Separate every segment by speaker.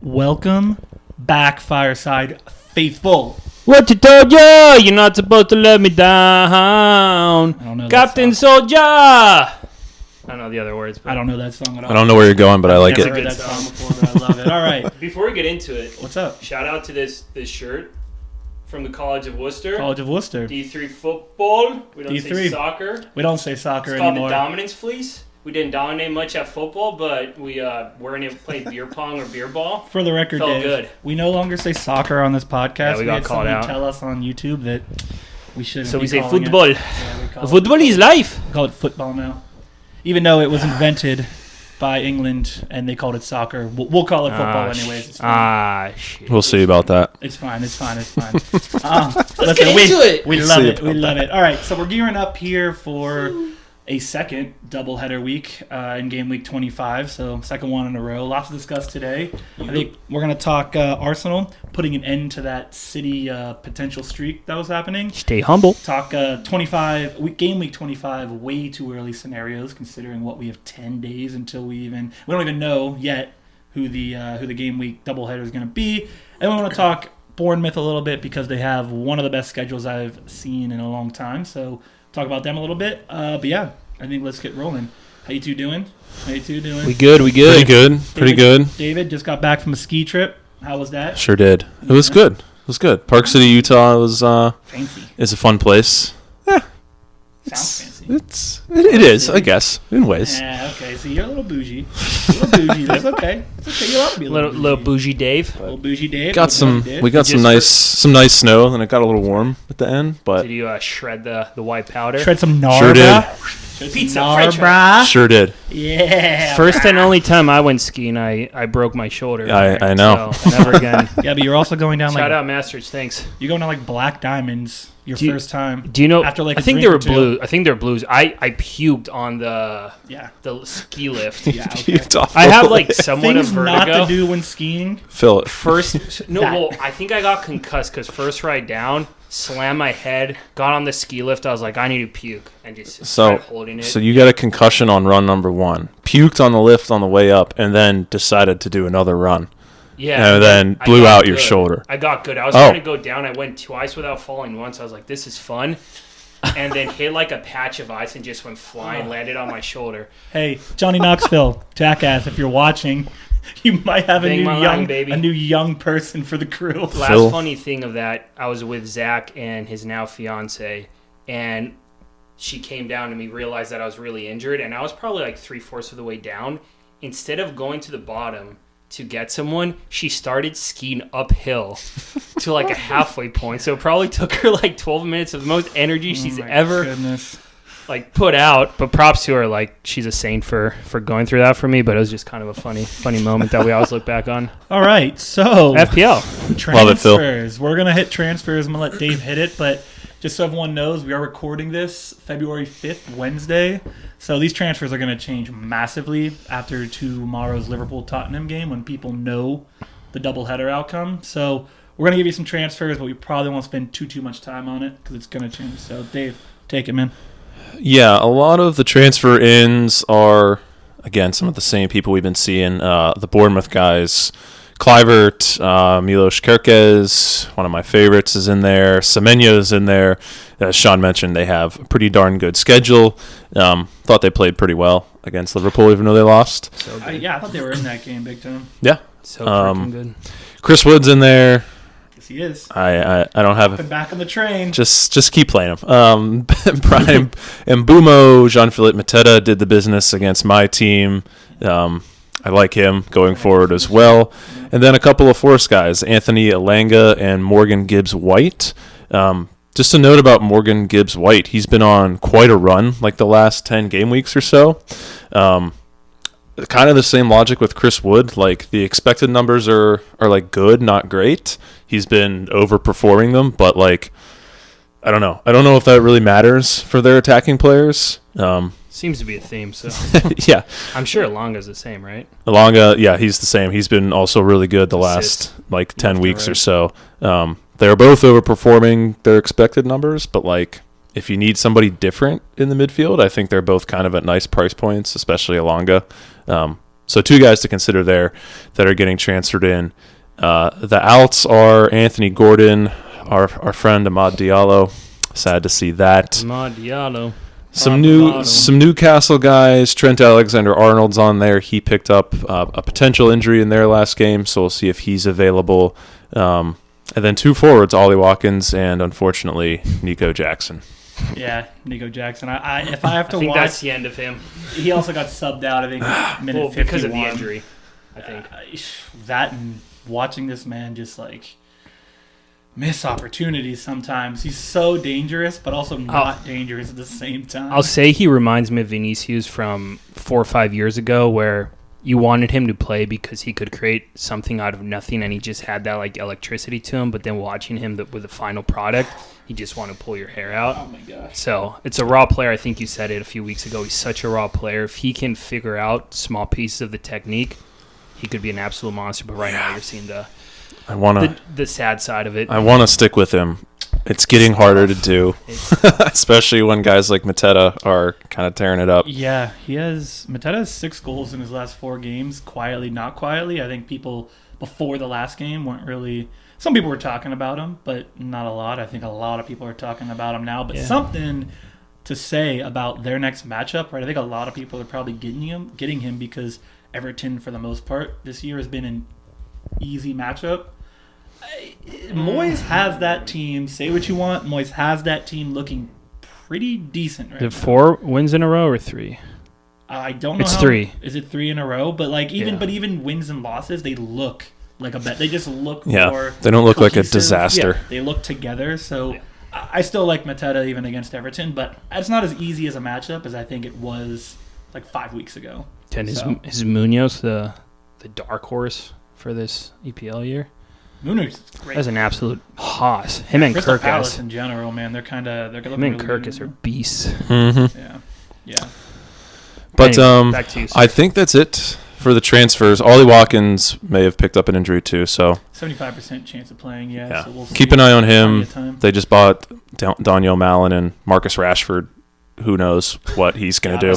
Speaker 1: Welcome back, Fireside faithful.
Speaker 2: What you told ya? You're not supposed to let me down.
Speaker 1: I don't know
Speaker 2: Captain Soldier. I don't know the other words.
Speaker 1: I don't know that song at all.
Speaker 3: I don't know where you're going, but I like
Speaker 1: Never
Speaker 3: it.
Speaker 1: heard that song before, but I love it. All right.
Speaker 2: Before we get into it,
Speaker 1: What's up?
Speaker 2: shout out to this shirt from the College of Worcester.
Speaker 1: College of Worcester.
Speaker 2: D3 football. We don't say
Speaker 1: D3.
Speaker 2: soccer.
Speaker 1: We don't say soccer
Speaker 2: It's called
Speaker 1: anymore.
Speaker 2: the Dominance Fleece. We didn't dominate much at football, but we weren't able to play beer pong or beer ball.
Speaker 1: For the record,
Speaker 2: Felt
Speaker 1: Dave,
Speaker 2: good.
Speaker 1: we no longer say soccer on this podcast.
Speaker 2: Yeah, we got
Speaker 1: had
Speaker 2: called
Speaker 1: somebody
Speaker 2: out.
Speaker 1: tell us on YouTube that we shouldn't.
Speaker 2: So
Speaker 1: be
Speaker 2: we say
Speaker 1: calling
Speaker 2: football.
Speaker 1: It. Yeah, we call
Speaker 2: Football is life.
Speaker 1: We call it football now, even though it was invented by England and they called it soccer. We'll call it football anyways. It's fine.
Speaker 2: Shit.
Speaker 3: We'll see about that.
Speaker 1: It's fine. Let's get
Speaker 2: into it.
Speaker 1: We love it. We love it. All right, so we're gearing up here for a second doubleheader week in game week 25. So second one in a row. Lots to discuss today. I think we're going to talk Arsenal, putting an end to that City potential streak that was happening.
Speaker 2: Stay humble.
Speaker 1: Talk game week 25, way too early scenarios considering what we have 10 days until we don't even know yet who the game week doubleheader is going to be. And we want to talk Bournemouth a little bit because they have one of the best schedules I've seen in a long time. So talk about them a little bit. But yeah, I think let's get rolling. How you two doing?
Speaker 2: We good.
Speaker 3: Pretty good.
Speaker 1: David just got back from a ski trip. How was that?
Speaker 3: Sure did. It was good. Park City, Utah was
Speaker 1: Fancy.
Speaker 3: is a fun place.
Speaker 1: Sounds fancy.
Speaker 3: It is, I guess, in ways.
Speaker 1: Yeah, okay. So you're a little bougie. That's okay. It's okay. You ought to be a
Speaker 2: Little bougie Dave.
Speaker 1: Little bougie Dave.
Speaker 3: We got some nice snow, and it got a little warm at the end, but
Speaker 2: Did you shred the white powder?
Speaker 1: Shred some Narbra.
Speaker 3: Sure did.
Speaker 2: Pizza,
Speaker 1: Narbra.
Speaker 3: Sure did.
Speaker 1: Yeah.
Speaker 2: First and only time I went skiing, I broke my shoulder.
Speaker 3: I know.
Speaker 2: So never again.
Speaker 1: Yeah, but you're also going down
Speaker 2: Shout out Masters, thanks.
Speaker 1: You're going down like Black Diamonds first time.
Speaker 2: Do you know?
Speaker 1: After like
Speaker 2: I think they were blue. I think they're blues. I puked on the ski lift.
Speaker 1: Yeah, okay.
Speaker 2: I have like somewhat of
Speaker 1: Things
Speaker 2: vertigo.
Speaker 1: not to do when skiing.
Speaker 3: Phil.
Speaker 2: I think I got concussed because first ride down, slammed my head, got on the ski lift. I was like, I need to puke, and just started holding it.
Speaker 3: So you got a concussion on run number 1, puked on the lift on the way up, and then decided to do another run.
Speaker 2: Yeah,
Speaker 3: and then blew out your shoulder.
Speaker 2: I got good. I was trying to go down. I went twice without falling once. I was like, this is fun. And then hit like a patch of ice and just went flying, landed on my shoulder.
Speaker 1: Hey, Johnny Knoxville, jackass, if you're watching, you might have a new young person for the crew.
Speaker 2: Last funny thing of that, I was with Zach and his now fiance, and she came down to me, realized that I was really injured, and I was probably like 3/4 of the way down. Instead of going to the bottom to get someone, she started skiing uphill to like a halfway point. So it probably took her like 12 minutes of the most energy she's ever like put out. But props to her, like she's a saint for going through that for me. But it was just kind of a funny moment that we always look back on.
Speaker 1: All right, so
Speaker 2: FPL
Speaker 1: transfers.
Speaker 3: Love it, Phil.
Speaker 1: We're gonna hit transfers. I'm gonna let Dave hit it, but just so everyone knows, we are recording this February 5th, Wednesday. So these transfers are going to change massively after tomorrow's Liverpool-Tottenham game when people know the doubleheader outcome. So we're going to give you some transfers, but we probably won't spend too much time on it because it's going to change. So Dave, take it, man.
Speaker 3: Yeah, a lot of the transfer ins are, again, some of the same people we've been seeing. The Bournemouth guys. Kluivert, Milos Kerkez, one of my favorites, is in there. Semenyo's in there. As Sean mentioned, they have a pretty darn good schedule. Thought they played pretty well against Liverpool, even though they lost.
Speaker 1: I thought they were in that game big time.
Speaker 3: Yeah.
Speaker 2: So freaking good.
Speaker 3: Chris Wood's in there.
Speaker 1: Yes, he is.
Speaker 3: I don't have
Speaker 1: back on the train.
Speaker 3: Just keep playing him. Brian Mbumo, Jean-Philippe Mateta did the business against my team. I like him going forward as well. And then a couple of Forest guys, Anthony Elanga and Morgan Gibbs-White. Just a note about Morgan Gibbs-White. He's been on quite a run, like the last 10 game weeks or so. Kind of the same logic with Chris Wood. Like the expected numbers are like good, not great. He's been overperforming them, but like I don't know. I don't know if that really matters for their attacking players.
Speaker 2: Seems to be a theme, so
Speaker 3: yeah.
Speaker 2: I'm sure Elanga's the same, right?
Speaker 3: Elanga, yeah, he's the same. He's been also really good the last like 10 weeks or so. They're both overperforming their expected numbers, but like if you need somebody different in the midfield, I think they're both kind of at nice price points, especially Elanga. So 2 guys to consider there that are getting transferred in. The outs are Anthony Gordon, our friend Amad Diallo. Sad to see that.
Speaker 2: Amad Diallo.
Speaker 3: Some Newcastle guys. Trent Alexander-Arnold's on there. He picked up a potential injury in their last game, so we'll see if he's available. And then 2 forwards, Ollie Watkins and, unfortunately, Nico Jackson.
Speaker 1: Yeah, Nico Jackson. If I have to
Speaker 2: I think
Speaker 1: watch,
Speaker 2: that's the end of him.
Speaker 1: he also got subbed out. I think minute 51
Speaker 2: because of the injury. I think
Speaker 1: that and watching this man just like miss opportunities sometimes. He's so dangerous, but also not dangerous at the same time.
Speaker 2: I'll say he reminds me of Vinicius from 4 or 5 years ago, where you wanted him to play because he could create something out of nothing, and he just had that like electricity to him. But then watching him with the final product, you just want to pull your hair out.
Speaker 1: Oh my gosh!
Speaker 2: So it's a raw player. I think you said it a few weeks ago. He's such a raw player. If he can figure out small pieces of the technique, he could be an absolute monster. But right now, you're seeing the sad side of it.
Speaker 3: I want to stick with him. It's getting harder to do, especially when guys like Mateta are kind of tearing it up.
Speaker 1: Yeah, Mateta has 6 goals in his last 4 games, quietly, not quietly. I think people before the last game weren't really... Some people were talking about him, but not a lot. I think a lot of people are talking about him now. But something to say about their next matchup, right? I think a lot of people are probably getting him because Everton, for the most part, this year has been an easy matchup. Moyes has that team. Say what you want. Moyes has that team looking pretty decent right now.
Speaker 2: 4 wins in a row or 3?
Speaker 1: I don't know.
Speaker 2: It's 3.
Speaker 1: Is it 3 in a row? But even wins and losses, they look like a bet. They just look more.
Speaker 3: They don't look
Speaker 1: cohesive.
Speaker 3: like a disaster.
Speaker 1: Yeah, they look together. So I still like Mateta even against Everton, but it's not as easy as a matchup as I think it was like 5 weeks ago.
Speaker 2: And is Munoz the dark horse for this EPL year?
Speaker 1: Munoz is great.
Speaker 2: That's an absolute hoss. Him and
Speaker 1: Crystal
Speaker 2: Kirkus.
Speaker 1: Palace in general, man, they're
Speaker 2: Him and
Speaker 1: really
Speaker 2: Kirkus are beasts.
Speaker 3: Mm-hmm.
Speaker 1: Yeah.
Speaker 3: But
Speaker 2: anyway, back to you,
Speaker 3: I think that's it for the transfers. Ollie Watkins may have picked up an injury too, so
Speaker 1: 75% chance of playing. Yeah. So we'll
Speaker 3: keep an eye on him. They just bought Daniel Mallon and Marcus Rashford. Who knows what he's going to do?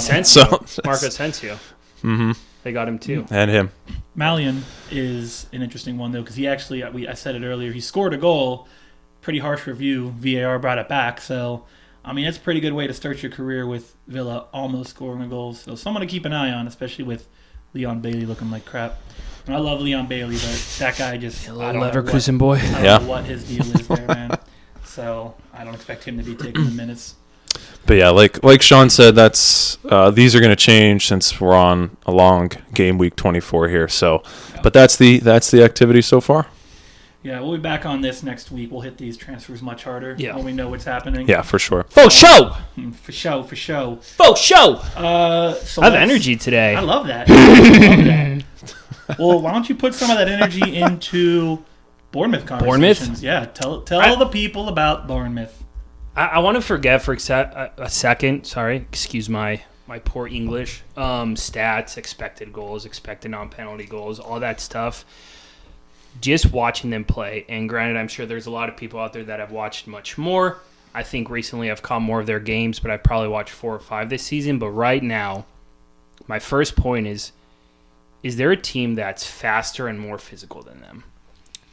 Speaker 2: Marco Asensio.
Speaker 3: Mm-hmm.
Speaker 2: They got him too.
Speaker 3: And him.
Speaker 1: Mallion is an interesting one, though, because he actually, I said it earlier, he scored a goal. Pretty harsh review. VAR brought it back. So, I mean, it's a pretty good way to start your career with Villa almost scoring a goal. So, someone to keep an eye on, especially with Leon Bailey looking like crap. And I love Leon Bailey, but that guy just...
Speaker 2: Leverkusen boy.
Speaker 1: I don't know what his deal is there, man. So, I don't expect him to be taking the minutes.
Speaker 3: But yeah, like Sean said, that's these are going to change since we're on a long game week 24 here. So, but that's the activity so far.
Speaker 1: Yeah, we'll be back on this next week. We'll hit these transfers much harder when we know what's happening.
Speaker 3: Yeah, for sure.
Speaker 2: For show.
Speaker 1: For show.
Speaker 2: For show.
Speaker 1: So
Speaker 2: I have energy today.
Speaker 1: I love that. Well, why don't you put some of that energy into Bournemouth conversations? Yeah, tell the people about Bournemouth.
Speaker 2: I want to forget for a second. Sorry, excuse my poor English. Stats, expected goals, expected non-penalty goals, all that stuff. Just watching them play, and granted, I'm sure there's a lot of people out there that have watched much more. I think recently I've caught more of their games, but I've probably watched 4 or 5 this season. But right now, my first point is there a team that's faster and more physical than them?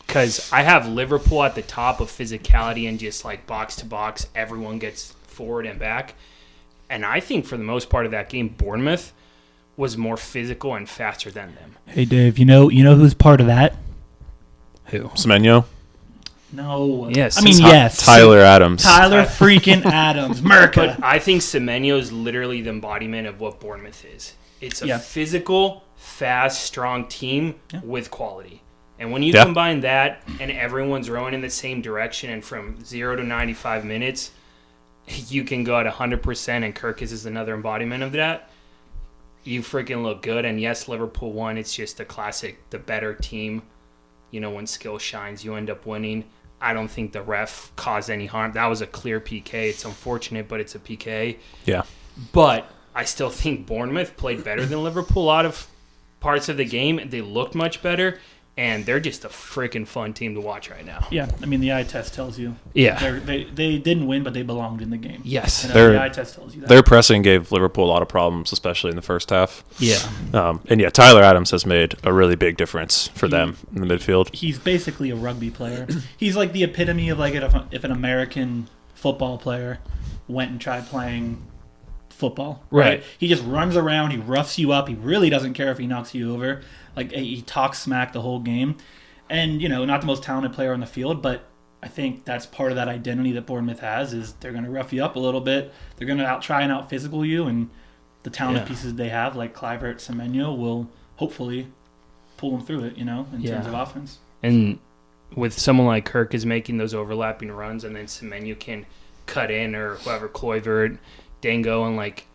Speaker 2: Because I have Liverpool at the top of physicality and just like box to box, everyone gets forward and back. And I think for the most part of that game, Bournemouth was more physical and faster than them.
Speaker 1: Hey, Dave, you know who's part of that?
Speaker 2: Who?
Speaker 3: Semenyo?
Speaker 1: No.
Speaker 2: Yes.
Speaker 1: I mean, yes.
Speaker 3: Tyler Adams.
Speaker 1: Tyler freaking Adams. Merca.
Speaker 2: But I think Semenyo is literally the embodiment of what Bournemouth is. It's a physical, fast, strong team with quality. And when you combine that and everyone's rowing in the same direction and from 0 to 95 minutes, you can go at 100%, and Kirkus is another embodiment of that. You freaking look good. And yes, Liverpool won. It's just the classic, the better team. You know, when skill shines, you end up winning. I don't think the ref caused any harm. That was a clear PK. It's unfortunate, but it's a PK.
Speaker 3: Yeah.
Speaker 2: But I still think Bournemouth played better than Liverpool a lot of parts of the game. They looked much better. and they're just a freaking fun team to watch right now.
Speaker 1: Yeah, I mean the eye test tells you.
Speaker 2: Yeah,
Speaker 1: they didn't win, but they belonged in the game.
Speaker 2: yes,
Speaker 1: And,
Speaker 3: Their-
Speaker 1: the eye test tells you that.
Speaker 3: Their pressing gave Liverpool a lot of problems, especially in the first half.
Speaker 2: yeah.
Speaker 3: And yeah, Tyler Adams has made a really big difference for them in the midfield.
Speaker 1: He's basically a rugby player. He's like the epitome of like if an American football player went and tried playing football.
Speaker 2: Right.
Speaker 1: He just runs around. He roughs you up. He really doesn't care if he knocks you over. Like he talks smack the whole game. And, not the most talented player on the field, but I think that's part of that identity that Bournemouth has is they're going to rough you up a little bit. They're going to try and out-physical you, and the talented pieces they have, like Kluivert, Semenyo, will hopefully pull them through it, in terms of offense.
Speaker 2: And with someone like Kirk is making those overlapping runs, and then Semenyo can cut in, or whoever, Kluivert, Dango, and like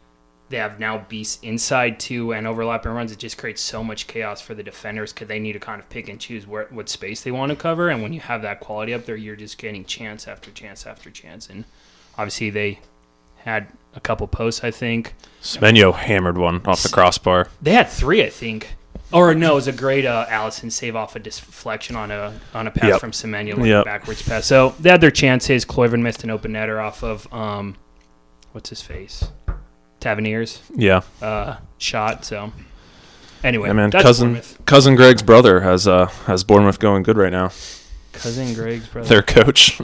Speaker 2: they have now beasts inside too and overlapping runs. It just creates so much chaos for the defenders because they need to kind of pick and choose what space they want to cover. And when you have that quality up there, you're just getting chance after chance after chance. And obviously they had a couple posts, I think.
Speaker 3: Semenyo hammered one off the crossbar.
Speaker 2: They had 3, I think. Or no, it was a great Allison save off a deflection on a pass from Semenyo, like a backwards pass. So they had their chances. Kluivert missed an open netter off of what's his face, Taverniers.
Speaker 3: Yeah.
Speaker 2: Shot. So anyway,
Speaker 3: man,
Speaker 2: that's
Speaker 3: cousin Greg's brother has Bournemouth going good right now.
Speaker 2: Cousin Greg's brother.
Speaker 3: Their coach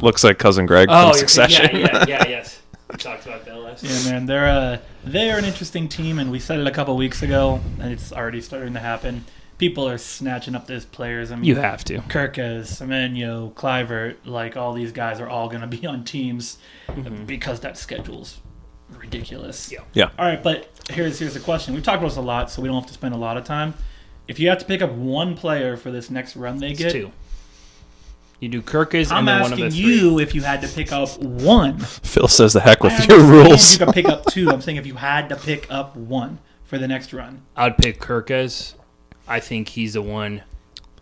Speaker 3: looks like cousin Greg from Succession.
Speaker 2: Yes. We talked about that last.
Speaker 1: Yeah, man, they're an interesting team, and we said it a couple weeks ago, and it's already starting to happen. People are snatching up those players. I mean,
Speaker 2: you have to.
Speaker 1: Kirkes, Semenyo, Kluivert, like all these guys are all going to be on teams because that schedule's ridiculous.
Speaker 3: Yeah.
Speaker 1: All right, but here's the question. We've talked about this a lot, so we don't have to spend a lot of time. If you have to pick up one player for this next run they get,
Speaker 2: 2. You do Kirkes
Speaker 1: I'm
Speaker 2: and then one of the 3.
Speaker 1: asking you if you had to pick up one.
Speaker 3: Phil says the heck with
Speaker 1: I
Speaker 3: your
Speaker 1: understand
Speaker 3: rules.
Speaker 1: You can pick up 2. I'm saying if you had to pick up one for the next run.
Speaker 2: I'd pick Kirkes. I think he's the one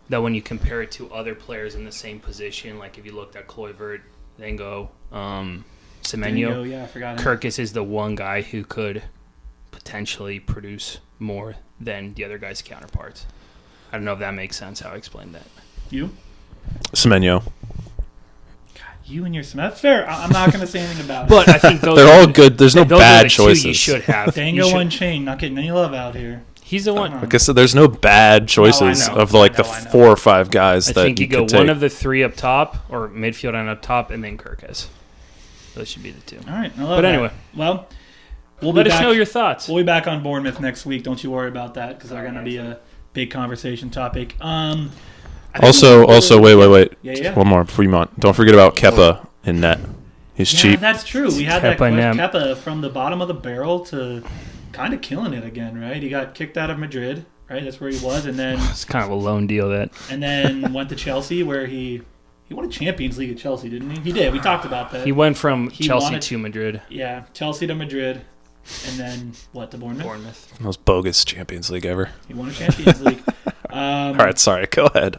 Speaker 2: that when you compare it to other players in the same position, like if you looked at Kluivert, Dango, Semenyo,
Speaker 1: I forgot him.
Speaker 2: Kirkes is the one guy who could potentially produce more than the other guy's counterparts. I don't know if that makes sense how I explained that.
Speaker 1: You?
Speaker 3: Semenyo.
Speaker 1: You and your That's fair. I'm not going to say anything about it.
Speaker 2: But I think those
Speaker 3: They're all good. There's no
Speaker 2: those
Speaker 3: bad
Speaker 2: are the 2
Speaker 3: choices.
Speaker 2: you should have.
Speaker 1: Dango Unchained, not getting any love out here.
Speaker 2: He's the one.
Speaker 3: Like I said, there's no bad choices
Speaker 1: know.
Speaker 3: of like the
Speaker 1: I know.
Speaker 3: 4 or 5 guys
Speaker 2: I
Speaker 3: that
Speaker 2: think you go
Speaker 3: could take.
Speaker 2: one of the 3 up top, or midfield and up top, and then Kirkes. Those should be the 2.
Speaker 1: All right. I love
Speaker 2: But
Speaker 1: that.
Speaker 2: anyway.
Speaker 1: Well, we'll
Speaker 2: Let
Speaker 1: be
Speaker 2: us
Speaker 1: back.
Speaker 2: know your thoughts.
Speaker 1: We'll be back on Bournemouth next week. Don't you worry about that because they're going to be a big conversation topic.
Speaker 3: Also, wait.
Speaker 1: Yeah.
Speaker 3: One more before you mount. Don't forget about Kepa in net. He's cheap.
Speaker 1: That's true. We had
Speaker 2: Kepa
Speaker 1: that
Speaker 2: and
Speaker 1: Kepa from the bottom of the barrel to kind of killing it again, right? He got kicked out of Madrid, right? That's where he was, and then
Speaker 2: It's kind of a lone deal
Speaker 1: went to Chelsea where he won a Champions League at Chelsea, didn't he? He did. We talked about that.
Speaker 2: He went from
Speaker 1: He
Speaker 2: Chelsea
Speaker 1: wanted-
Speaker 2: to Madrid.
Speaker 1: Yeah, Chelsea to Madrid, and then to Bournemouth?
Speaker 2: Bournemouth.
Speaker 3: Most bogus Champions League ever.
Speaker 1: He won a Champions League.
Speaker 3: All right, sorry. Go ahead.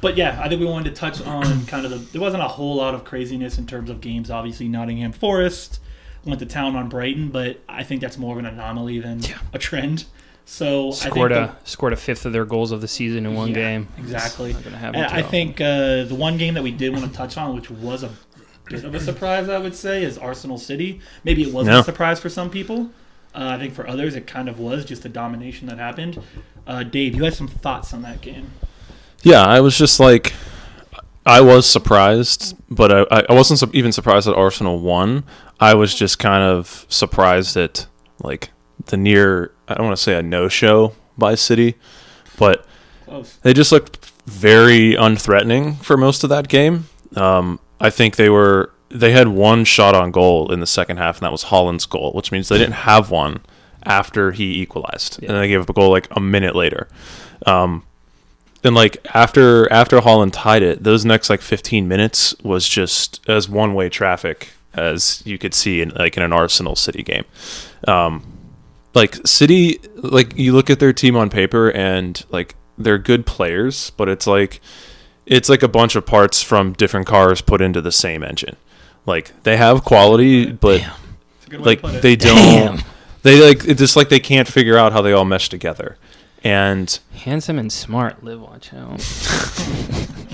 Speaker 1: But yeah, I think we wanted to touch on kind of there wasn't a whole lot of craziness in terms of games. Obviously, Nottingham Forest went to town on Brighton, but I think that's more of an anomaly than a trend. So
Speaker 2: Scored a 5th of their goals of the season in one game.
Speaker 1: Exactly.
Speaker 2: Not gonna happen
Speaker 1: And I think the one game that we did want to touch on, which was a bit of a surprise, I would say, is Arsenal City. Maybe it wasn't a surprise for some people. I think for others it kind of was just the domination that happened. Dave, you had some thoughts on that game.
Speaker 3: Yeah, I was just like, I was surprised, but I wasn't even surprised that Arsenal won. I was just kind of surprised at like the near, I don't want to say a no-show by City, but
Speaker 1: Close.
Speaker 3: They just looked very unthreatening for most of that game. I think they had one shot on goal in the second half, and that was Haaland's goal, which means they didn't have one after he equalized, and they gave up a goal like a minute later. And like after Haaland tied it, those next like 15 minutes was just as one-way traffic as you could see in an Arsenal City game. Like City, like you look at their team on paper and like they're good players, but it's like a bunch of parts from different cars put into the same engine. Like they have quality, but like they don't. They like it's just like they can't figure out how they all mesh together. And
Speaker 2: handsome and smart, Liv, watch out.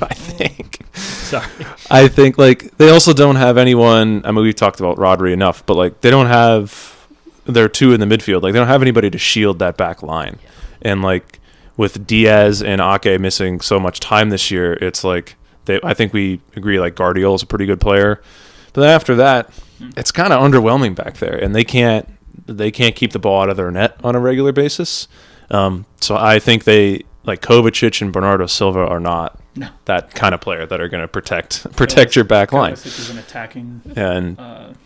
Speaker 3: I think.
Speaker 2: Sorry.
Speaker 3: I think, like, they also don't have anyone. I mean, we've talked about Rodri enough, but, like, they don't have their two in the midfield. Like, they don't have anybody to shield that back line. Yeah. And, like, with Diaz and Ake missing so much time this year, it's like, I think we agree, like, Guardiola's a pretty good player. But then after that, it's kind of underwhelming back there. And they can't keep the ball out of their net on a regular basis. So I think they, like, Kovacic and Bernardo Silva are not that kind of player that are going to protect your back line.
Speaker 1: Kovacic is an attacking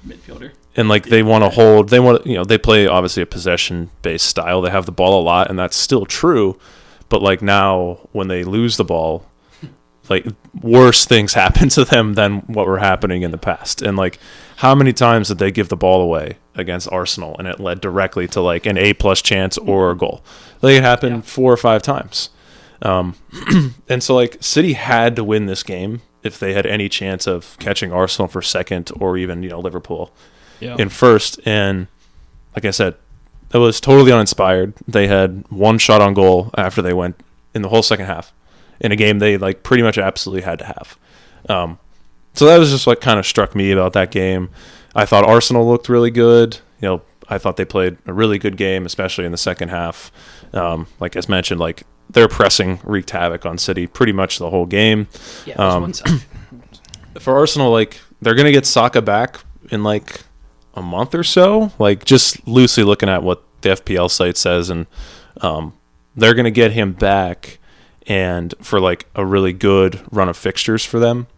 Speaker 1: midfielder.
Speaker 3: And, like, they want to hold. They play obviously a possession-based style. They have the ball a lot, and that's still true. But, like, now when they lose the ball, like, worse things happen to them than what were happening in the past. And, like, how many times did they give the ball away against Arsenal and it led directly to, like, an A+ chance or a goal? Like, it happened 4 or 5 times. And so, like, City had to win this game if they had any chance of catching Arsenal for second, or even, Liverpool in first. And like I said, it was totally uninspired. They had one shot on goal after they went in the whole second half in a game they, like, pretty much absolutely had to have. So that was just what kind of struck me about that game. I thought Arsenal looked really good. I thought they played a really good game, especially in the second half. Like, as mentioned, like, their pressing wreaked havoc on City pretty much the whole game.
Speaker 2: Yeah, it was one side.
Speaker 3: For Arsenal, like, they're going to get Saka back in, like, a month or so. Like, just loosely looking at what the FPL site says, and they're going to get him back and for, like, a really good run of fixtures for them.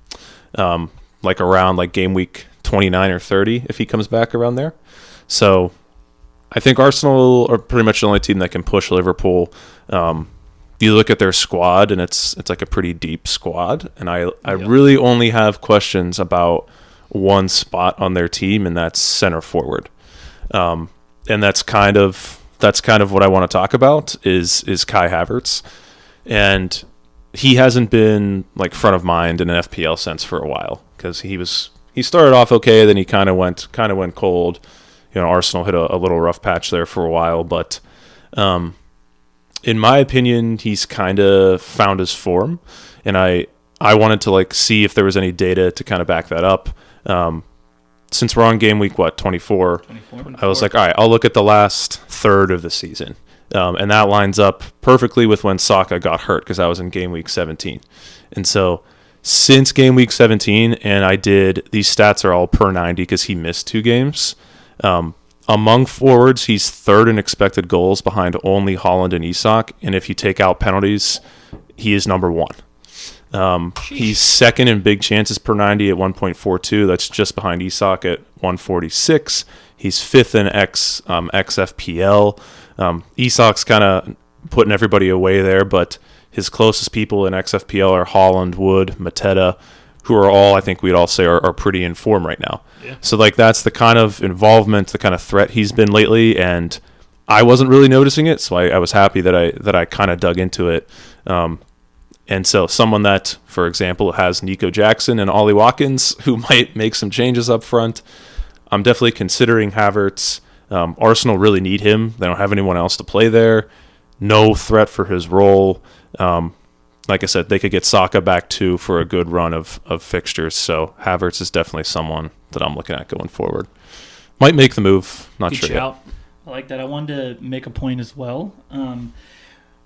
Speaker 3: Like, around, like, game week 29 or 30 if he comes back around there. So I think Arsenal are pretty much the only team that can push Liverpool. You look at their squad, and it's like a pretty deep squad. And I really only have questions about one spot on their team, and that's center forward. And that's kind of what I want to talk about is Kai Havertz. And he hasn't been, like, front of mind in an FPL sense for a while, because he started off okay, then he kind of went cold. Arsenal hit a little rough patch there for a while, but in my opinion, he's kind of found his form, and I wanted to, like, see if there was any data to kind of back that up. Since we're on game week 24, I was like, all right, I'll look at the last third of the season, and that lines up perfectly with when Saka got hurt, because I was in game week 17, and so since game week 17, and I did, these stats are all per 90 because he missed 2 games. Among forwards, he's third in expected goals behind only Haaland and Isak, and if you take out penalties, he is number 1. He's second in big chances per 90 at 1.42. That's just behind Isak at 146. He's fifth in XFPL. Isak's kind of putting everybody away there, but his closest people in XFPL are Haaland, Wood, Mateta, who are all, I think we'd all say, are pretty in form right now. Yeah. So, like, that's the kind of involvement, the kind of threat he's been lately, and I wasn't really noticing it, so I was happy that I kind of dug into it. And so someone that, for example, has Nico Jackson and Ollie Watkins, who might make some changes up front, I'm definitely considering Havertz. Arsenal really need him. They don't have anyone else to play there. No threat for his role. Like I said, they could get Saka back too for a good run of fixtures. So Havertz is definitely someone that I'm looking at going forward. Might make the move. Not
Speaker 2: good
Speaker 3: sure
Speaker 2: shout.
Speaker 3: yet.
Speaker 1: I like that. I wanted to make a point as well.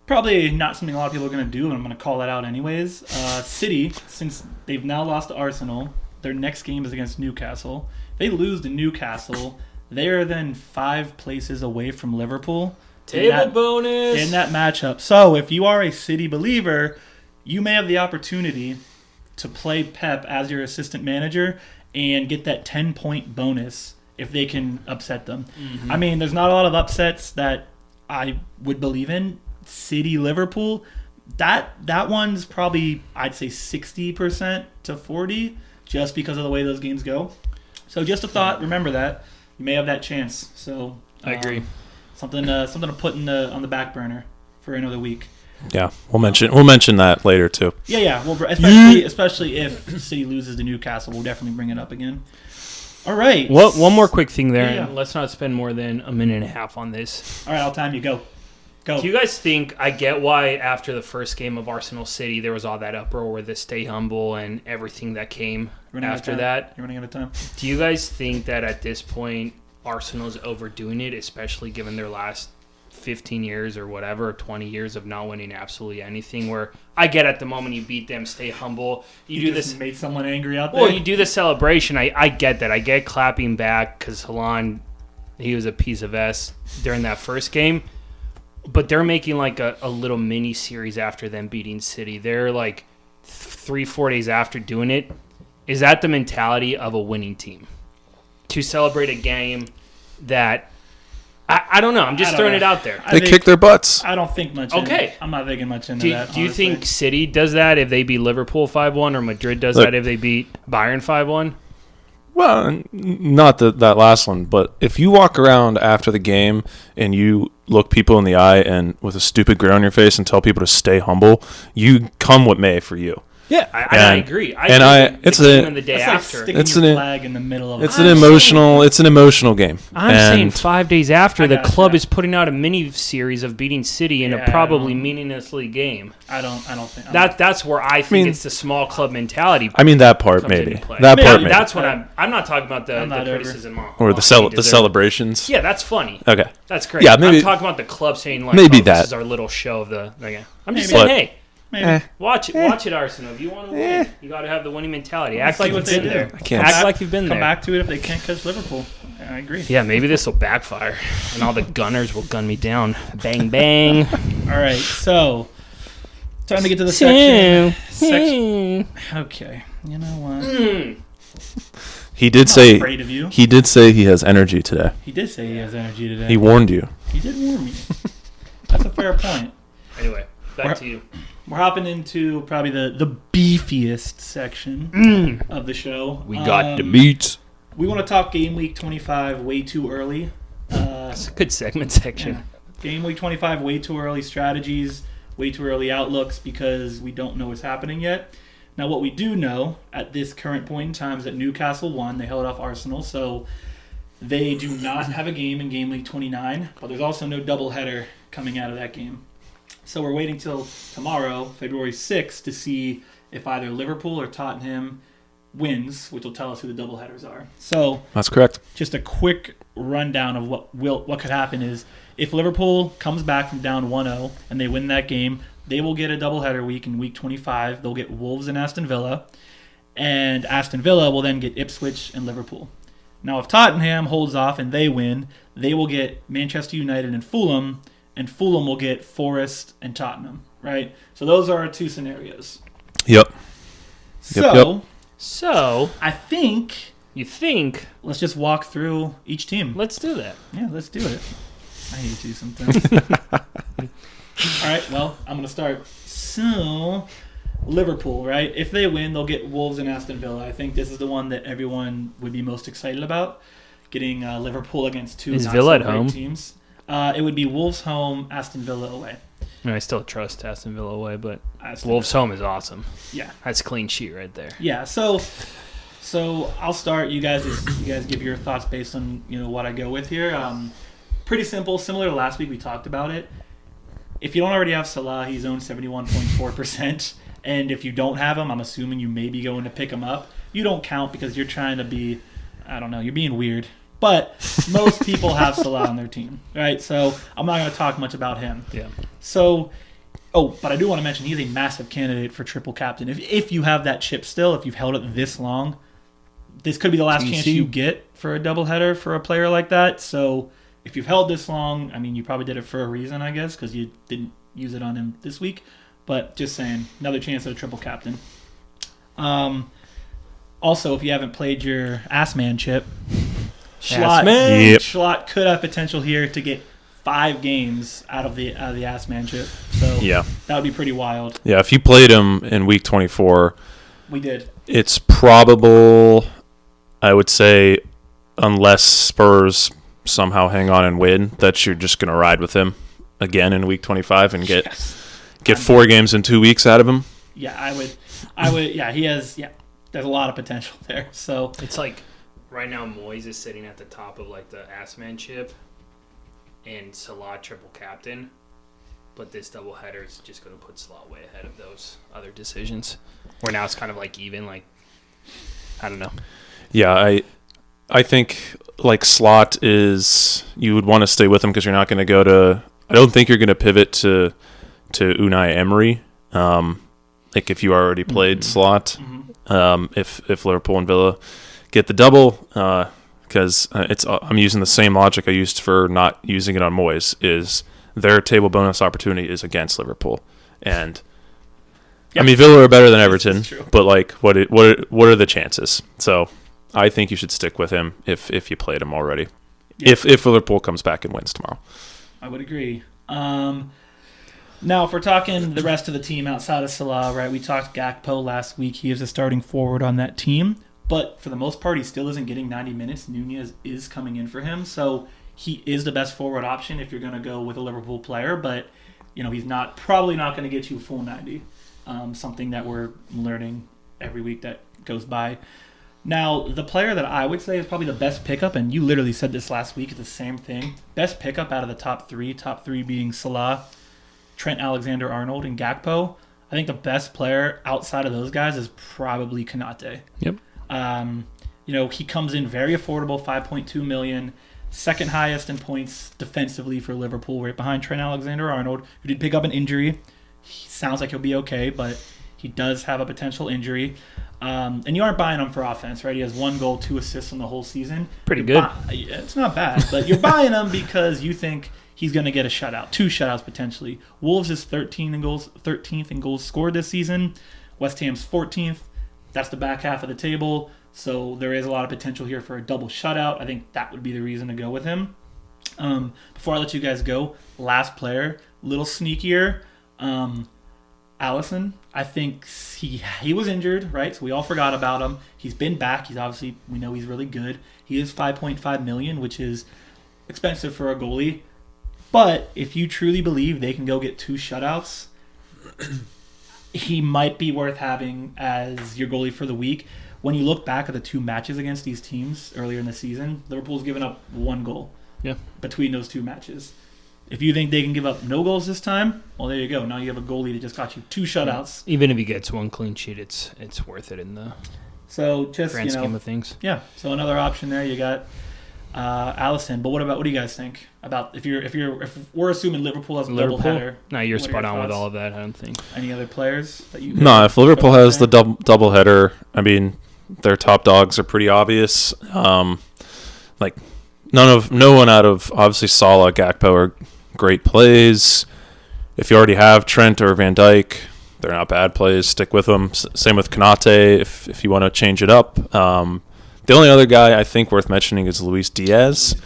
Speaker 1: Probably not something a lot of people are going to do, and I'm going to call that out anyways. City, since they've now lost to Arsenal, their next game is against Newcastle. They lose to Newcastle. They are then 5 places away from Liverpool.
Speaker 2: Table bonus!
Speaker 1: In that matchup. So if you are a City believer, you may have the opportunity to play Pep as your assistant manager and get that 10-point bonus if they can upset them. Mm-hmm. I mean, there's not a lot of upsets that I would believe in. City, Liverpool, that one's probably, I'd say 60% to 40%, just because of the way those games go. So just a thought, remember that. You may have that chance. So
Speaker 2: I agree.
Speaker 1: Something to put on the back burner for another week.
Speaker 3: Yeah, we'll mention that later too.
Speaker 1: Yeah. Well, especially if City loses to Newcastle, we'll definitely bring it up again. All right.
Speaker 2: One more quick thing there.
Speaker 1: Yeah.
Speaker 2: Let's not spend more than a minute and a half on this.
Speaker 1: All right, I'll time you. Go. Go.
Speaker 2: Do you guys think, I get why after the first game of Arsenal City, there was all that uproar with the stay humble and everything that came after that?
Speaker 1: You're running out of time.
Speaker 2: Do you guys think that at this point, Arsenal's overdoing it, especially given their last 15 years or whatever, 20 years of not winning absolutely anything, where I get at the moment you beat them, stay humble. You do
Speaker 1: just
Speaker 2: this.
Speaker 1: made someone angry out there.
Speaker 2: Well, you do the celebration. I get that. I get clapping back because Haaland, he was a piece of S during that first game. But they're making like a little mini series after them beating City. They're like 3-4 days after doing it. Is that the mentality of a winning team? To celebrate a game that I don't know. I'm just throwing it out there.
Speaker 3: They kick their butts.
Speaker 1: I don't think much.
Speaker 2: Okay.
Speaker 1: I'm not thinking much into that.
Speaker 2: Do you think City does that if they beat Liverpool 5-1 or Madrid does that if they beat Bayern 5-1?
Speaker 3: Well, not that last one, but if you walk around after the game and you look people in the eye and with a stupid grin on your face and tell people to stay humble, you come what may for you.
Speaker 2: Yeah, I agree.
Speaker 3: It's
Speaker 2: the day
Speaker 1: That's
Speaker 2: after.
Speaker 1: like sticking your flag in the middle of
Speaker 3: it's an emotional game.
Speaker 2: I'm saying 5 days after the club
Speaker 1: you.
Speaker 2: is putting out a mini series of beating City in a probably meaninglessly game.
Speaker 1: I don't think
Speaker 2: That's where I think it's the small club mentality.
Speaker 3: I mean that part maybe. That part maybe.
Speaker 2: That's what I'm not talking about the criticism
Speaker 3: or the celebrations.
Speaker 2: Yeah, that's funny.
Speaker 3: Okay,
Speaker 2: that's great.
Speaker 3: Yeah, maybe,
Speaker 2: I'm talking about the club saying like,
Speaker 3: maybe
Speaker 2: this is our little show of the. I'm just
Speaker 1: Maybe.
Speaker 2: saying, hey.
Speaker 1: Maybe.
Speaker 2: Watch it, Arsenal. If you want to win, you got to have the winning mentality. Act like you've been there. Act like you've been there.
Speaker 1: Come back to it if they can't catch Liverpool. I agree.
Speaker 2: Yeah, maybe this will backfire, and all the gunners will gun me down. Bang, bang.
Speaker 1: All right, so time to get to the section. Okay, you know what?
Speaker 3: He did say.
Speaker 1: Afraid of you.
Speaker 3: He did say he has energy today.
Speaker 1: He did say he has energy today.
Speaker 3: He warned you.
Speaker 1: He did warn me. That's a fair point.
Speaker 2: Anyway, back to you.
Speaker 1: We're hopping into probably the beefiest section of the show.
Speaker 3: We got the meat.
Speaker 1: We want to talk game week 25 way too early.
Speaker 2: It's a good segment section.
Speaker 1: Yeah. Game week 25 way too early strategies, way too early outlooks because we don't know what's happening yet. Now, what we do know at this current point in time is that Newcastle won. They held off Arsenal, so they do not have a game in game week 29, but there's also no doubleheader coming out of that game. So we're waiting till tomorrow, February 6th, to see if either Liverpool or Tottenham wins, which will tell us who the doubleheaders are. So
Speaker 3: that's correct.
Speaker 1: Just a quick rundown of what could happen is if Liverpool comes back from down 1-0 and they win that game, they will get a doubleheader week in week 25. They'll get Wolves and Aston Villa, and Aston Villa will then get Ipswich and Liverpool. Now, if Tottenham holds off and they win, they will get Manchester United and Fulham will get Forest and Tottenham, right? So those are our two scenarios.
Speaker 3: Yep.
Speaker 2: So
Speaker 1: I think...
Speaker 2: You think...
Speaker 1: Let's just walk through each team.
Speaker 2: Let's do that.
Speaker 1: Yeah, let's do it. I hate you sometimes. All right, well, I'm going to start. So, Liverpool, right? If they win, they'll get Wolves and Aston Villa. I think this is the one that everyone would be most excited about, getting Liverpool against two not-so-great teams. It would be Wolves home, Aston Villa away.
Speaker 2: I still trust Aston Villa away, but Wolves home is awesome.
Speaker 1: Yeah.
Speaker 2: That's clean sheet right there.
Speaker 1: Yeah, so I'll start. You guys give your thoughts based on what I go with here. Pretty simple, similar to last week. We talked about it. If you don't already have Salah, he's owned 71.4%, and if you don't have him, I'm assuming you may be going to pick him up. You don't count because you're trying to be, I don't know, you're being weird. But most people have Salah on their team, right? So I'm not going to talk much about him.
Speaker 2: Yeah.
Speaker 1: So, but I do want to mention he's a massive candidate for triple captain. If you have that chip still, if you've held it this long, this could be the last chance you get for a doubleheader for a player like that. So if you've held this long, I mean, you probably did it for a reason, I guess, because you didn't use it on him this week. But just saying, another chance at a triple captain. Also, if you haven't played your Assman chip, Schlott could have potential here to get 5 games out of the Assman chip. So that would be pretty wild.
Speaker 3: Yeah, if you played him in week 24,
Speaker 1: we did.
Speaker 3: It's probable, I would say, unless Spurs somehow hang on and win, that you're just going to ride with him again in week 25 and get 4 games in 2 weeks out of him.
Speaker 1: Yeah, I would. Yeah, he has. Yeah, there's a lot of potential there. So
Speaker 2: it's like right now Moyes is sitting at the top of like the Assman chip and Salah triple captain. but this doubleheader is just going to put Slot way ahead of those other decisions. Where now it's kind of like even, like, I don't know.
Speaker 3: Yeah, I think like Slot is, you would want to stay with him because you're not going to go to. I don't think you're going to pivot to Unai Emery. Like if you already played Slot, if Liverpool and Villa get the double, because I'm using the same logic I used for not using it on Moyes, is their table bonus opportunity is against Liverpool, and I mean Villa are better than Everton, but like what are the chances? So I think you should stick with him if you played him already. Yeah. If Liverpool comes back and wins tomorrow,
Speaker 1: I would agree. Now, if we're talking the rest of the team outside of Salah, right? We talked Gakpo last week. He is a starting forward on that team. But for the most part, he still isn't getting 90 minutes. Nunez is coming in for him. So he is the best forward option if you're going to go with a Liverpool player. But, he's probably not going to get you a full 90. Something that we're learning every week that goes by. Now, the player that I would say is probably the best pickup, and you literally said this last week, it's the same thing. Best pickup out of the top three being Salah, Trent Alexander-Arnold, and Gakpo. I think the best player outside of those guys is probably Konate.
Speaker 3: Yep.
Speaker 1: He comes in very affordable, 5.2 million, second highest in points defensively for Liverpool, right behind Trent Alexander-Arnold, who did pick up an injury. He sounds like he'll be okay, but he does have a potential injury. And you aren't buying him for offense, right? He has 1 goal, 2 assists in the whole season.
Speaker 2: Pretty good.
Speaker 1: It's not bad, but you're buying him because you think he's going to get a shutout, 2 shutouts potentially. Wolves is 13th in goals scored this season. West Ham's 14th. That's the back half of the table. So there is a lot of potential here for a double shutout. I think that would be the reason to go with him. Before I let you guys go, last player, little sneakier. Alisson, I think he was injured, right? So we all forgot about him. He's been back. We know he's really good. He is 5.5 million, which is expensive for a goalie. But if you truly believe they can go get 2 shutouts, he might be worth having as your goalie for the week. When you look back at the 2 matches against these teams earlier in the season, Liverpool's given up 1 goal between those 2 matches. If you think they can give up no goals this time, well, there you go. Now you have a goalie that just got you 2 shutouts.
Speaker 2: Even if he gets 1 clean sheet, it's worth it in the grand scheme of things.
Speaker 1: Yeah. So another option there, you got Alisson. But what do you guys think about if we're assuming Liverpool has a double header?
Speaker 2: No, you're spot on with all of that. I don't think
Speaker 1: any other players that you.
Speaker 3: No, if Liverpool has the double header, I mean, their top dogs are pretty obvious. Like no one out of obviously Salah, Gakpo are great plays. If you already have Trent or Van Dijk, they're not bad plays. Stick with them. Same with Konate if you want to change it up. The only other guy I think worth mentioning is Luis Diaz.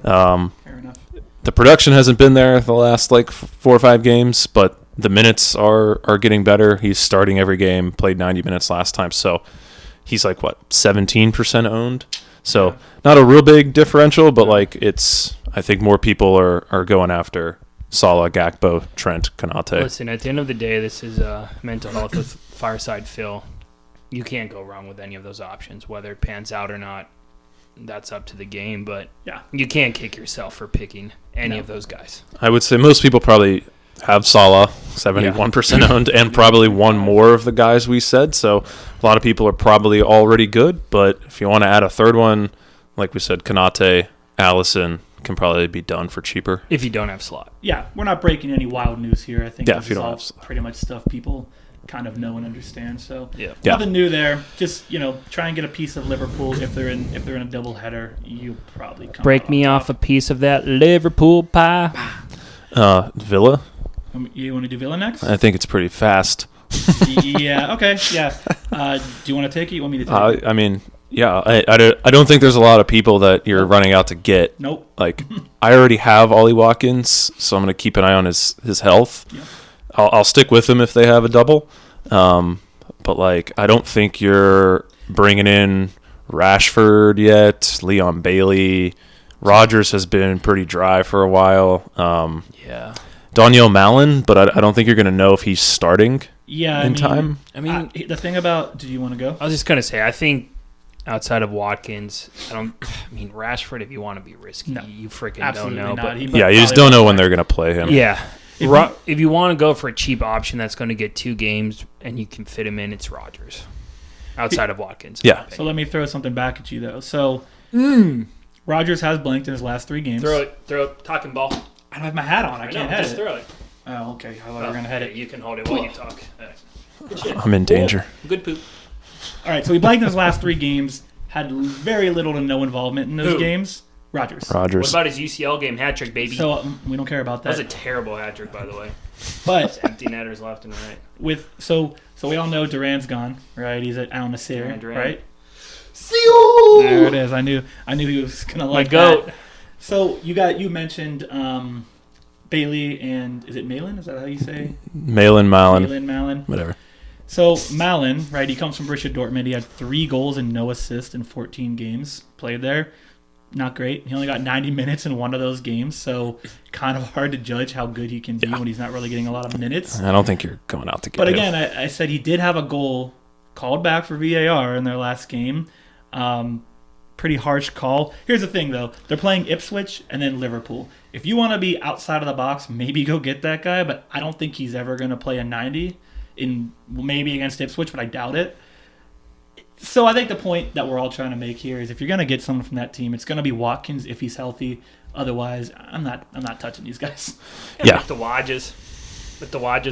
Speaker 1: Fair enough.
Speaker 3: The production hasn't been there the last 4 or 5 games, but the minutes are getting better. He's starting every game. Played 90 minutes last time, so he's 17% owned. So not a real big differential, but I think more people are going after Salah, Gakpo, Trent, Konate.
Speaker 2: Listen, at the end of the day, this is mental health with Fireside Phil. You can't go wrong with any of those options, whether it pans out or not. That's up to the game, but you can't kick yourself for picking any of those guys.
Speaker 3: I would say most people probably have Salah, 71% owned, and probably one more of the guys we said. So a lot of people are probably already good, but if you want to add a third one, like we said, Konate, Alisson can probably be done for cheaper.
Speaker 2: If you don't have Slot.
Speaker 1: Yeah, we're not breaking any wild news here. I think
Speaker 3: if you
Speaker 1: this
Speaker 3: don't
Speaker 1: is
Speaker 3: have
Speaker 1: all pretty much stuff people kind of know and understand. So
Speaker 3: nothing
Speaker 1: new there. Just try and get a piece of Liverpool if they're in a double header. You'll probably come
Speaker 2: break me off a piece of that Liverpool pie.
Speaker 3: Villa.
Speaker 1: You want to do Villa next?
Speaker 3: I think it's pretty fast.
Speaker 1: Yeah. Okay. Yeah. Do you want to take it? You want me to take it?
Speaker 3: I mean, yeah. I don't think there's a lot of people that you're running out to get.
Speaker 1: Nope.
Speaker 3: I already have Ollie Watkins, so I'm going to keep an eye on his health.
Speaker 1: Yeah.
Speaker 3: I'll stick with him if they have a double. But I don't think you're bringing in Rashford yet. Leon Bailey, Rodgers has been pretty dry for a while. Daniel Mallon, but I don't think you're going to know if he's starting. In time.
Speaker 2: I mean,
Speaker 1: the thing about, do you want to go?
Speaker 2: I was just going to say, I think outside of Watkins, Rashford, if you want to be risky, you freaking don't know.
Speaker 1: Not.
Speaker 3: You just don't know when they're going to play him.
Speaker 2: Yeah. If you want to go for a cheap option that's going to get 2 games and you can fit him in, it's Rodgers. Outside of Watkins.
Speaker 3: Yeah.
Speaker 1: So let me throw something back at you, though. So Rodgers has blanked in his last 3 games.
Speaker 2: Throw it. Talking ball.
Speaker 1: I don't have my hat on. I can't head
Speaker 2: just
Speaker 1: it.
Speaker 2: throw it.
Speaker 1: Oh, okay. How about we're going to head it?
Speaker 2: You can hold it while you talk. Good shit.
Speaker 3: I'm in danger.
Speaker 2: Good poop.
Speaker 1: All right, so he blanked in his last 3 games, had very little to no involvement in those games. Rodgers.
Speaker 2: What about his UCL game hat trick, baby?
Speaker 1: So we don't care about that.
Speaker 2: That was a terrible hat trick, by the way.
Speaker 1: But
Speaker 2: empty netters left and right.
Speaker 1: So we all know Duran's gone, right? He's at Al Nassr,
Speaker 2: Duran.
Speaker 1: right?
Speaker 2: See-o!
Speaker 1: There it is. I knew he was gonna like
Speaker 2: goat.
Speaker 1: that. So you mentioned Bailey and is it Malin? Is that how you say?
Speaker 3: Malin.
Speaker 1: Malin.
Speaker 3: Whatever.
Speaker 1: So Malin, right? He comes from Borussia Dortmund. He had 3 goals and no assists in 14 games played there. Not great. He only got 90 minutes in one of those games, so kind of hard to judge how good he can be when he's not really getting a lot of minutes.
Speaker 3: I don't think you're going out to get him.
Speaker 1: But again, I said he did have a goal called back for VAR in their last game. Pretty harsh call. Here's the thing, though. They're playing Ipswich and then Liverpool. If you want to be outside of the box, maybe go get that guy, but I don't think he's ever going to play a 90 maybe against Ipswich, but I doubt it. So I think the point that we're all trying to make here is if you're going to get someone from that team, it's going to be Watkins if he's healthy. Otherwise, I'm not touching these guys.
Speaker 2: Yeah. The Wadges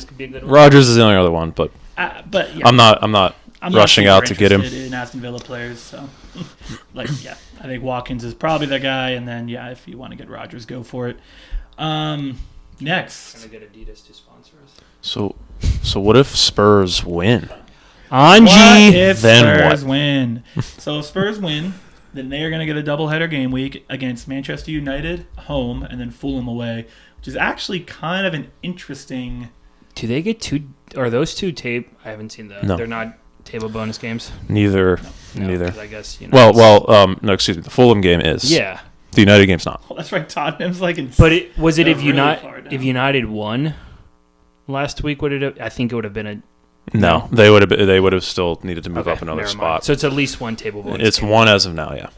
Speaker 2: could be a good one.
Speaker 3: Rodgers is the only other one, but
Speaker 1: yeah.
Speaker 3: I'm not rushing out to get him.
Speaker 1: In Aston Villa players, so I think Watkins is probably the guy, and then if you want to get Rodgers, go for it. Next,
Speaker 2: trying to get Adidas to sponsor us.
Speaker 3: So what if Spurs win?
Speaker 1: What if
Speaker 3: then
Speaker 1: Spurs win? So if Spurs win, then they are going to get a doubleheader game week against Manchester United home and then Fulham away, which is actually kind of an interesting.
Speaker 2: Do they get 2? Are those 2 tape? I haven't seen that.
Speaker 3: No.
Speaker 2: They're not table bonus games.
Speaker 3: Neither.
Speaker 2: 'Cause I guess
Speaker 3: no, excuse me. The Fulham game is.
Speaker 2: Yeah.
Speaker 3: The United game's not.
Speaker 1: Well, that's right. Tottenham's like.
Speaker 2: But if
Speaker 1: really
Speaker 2: if United won last week, I think it would have been a.
Speaker 3: No, they would have still needed to move up another
Speaker 2: never
Speaker 3: spot.
Speaker 2: mind. So it's at least 1 table bonus.
Speaker 3: It's
Speaker 2: game.
Speaker 3: 1 as of now, yeah.